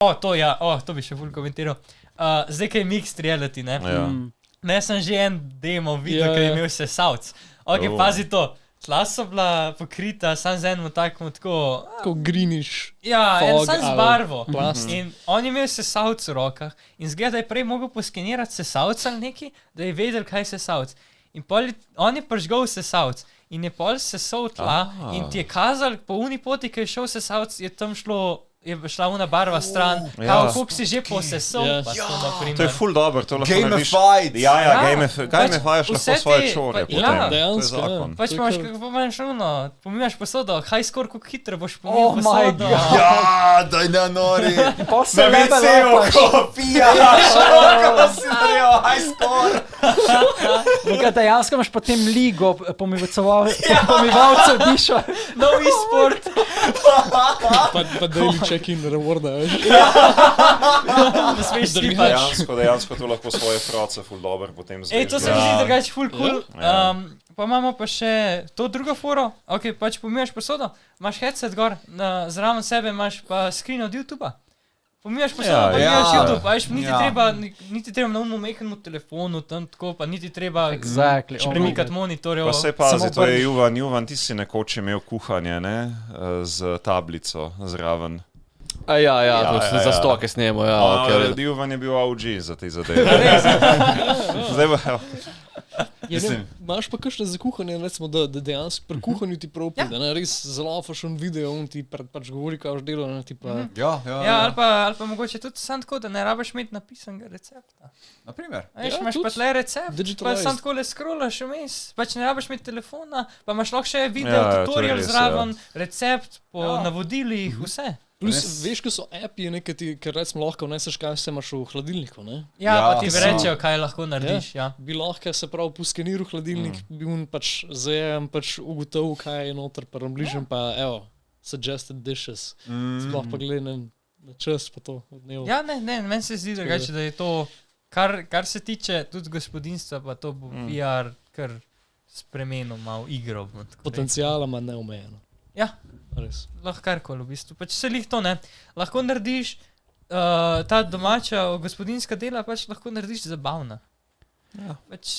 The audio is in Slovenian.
To bi še ful komentiral. Zdaj, kaj je mixed reality, ne? Ja. Ne, sem že en demo videl, ki je imel sesalc. Pazi to. Tla so bila pokrita sam z enim takim tako... Tako greenish. Ja, fog sam z ali barvo. plast. In on je imel sesalc v rokah in zgleda, da je prej mogel poskenirati sesalc ali neki, da je vedel, kaj je sesalc. In on je prižgal sesalc in je pol sesal tla in ti je kazal, po uni poti, ki je šel sesalc, je tam šla una barva stran, koliko si že posesal, pa to naprimer. To je ful dobro, to lahko narediš. Gamified. Gamifijaš lahko svoje čore potem. Ja, To je zakon. Pač imaš pomimaš posodo, high score, koliko hitro boš pomil my posodo. Ja, daj na nori. Pa se Na WC-u, ko pijaš, ko si naredil high score. Dejansko imaš potem ligo pomivalcev dišo. Novi sport. Pa daily check-in rewarda, veš. Ne smeš skipati. Dejansko to lahko svoje froce ful dobro potem zvežeš. To se mi zdi drugače ful cool. Pa imamo pa še to drugo foro. Pač pomijaš posodo, imaš headset gor, zraven sebe imaš pa screen od YouTube-a. Pomijaš posodo, pomijaš YouTube, a niti treba na majhnemu telefonu, tam tako, pa niti treba premikati monitorjev. Pa se pazi, to je Juvan, ti si nekoč imel kuhanje, ne, z tablico zraven. Za stoke snemo, Juvan je bil OG za te zadeve. Zdaj bo, Imaš pa kakšne za kuhanje, recimo, da dejansko pri kuhanju ti prav pride, ne, res zalafaš on video, on ti pač govori, kaj boš delal, ne, ti pa... Ja, ali pa mogoče tudi sam tako, da ne rabiš imeti napisanega recepta. Naprimer. Imaš pa tle recept, pa sam tako le scrollaš vmes, pač ne rabiš imeti telefona, pa imaš lahko še video tutorial zraven, recept po navodilih, vse. Plus, veš, ko so appi, ker recimo lahko vneseš, kaj se imaš v hladilniku, ne? Pa ti rečejo, kaj lahko narediš, Bi lahko se prav poskeniral hladilnik, bi on pač zajem, pač ugotovil, kaj je noter, pa bližem pa, suggested dishes. Sploh pa gledaj na čas pa to od dnevu. Ja, ne, meni se zdi drugače, da je to, kar se tiče tudi gospodinstva, pa to bo VR kar spremenil malo igro. Potencijala ima neomejeno. Ja. Res. Lahko karkoli v bistvu. Pač se lih to ne. Lahko narediš ta domača gospodinjska dela, pač lahko narediš zabavna. Pač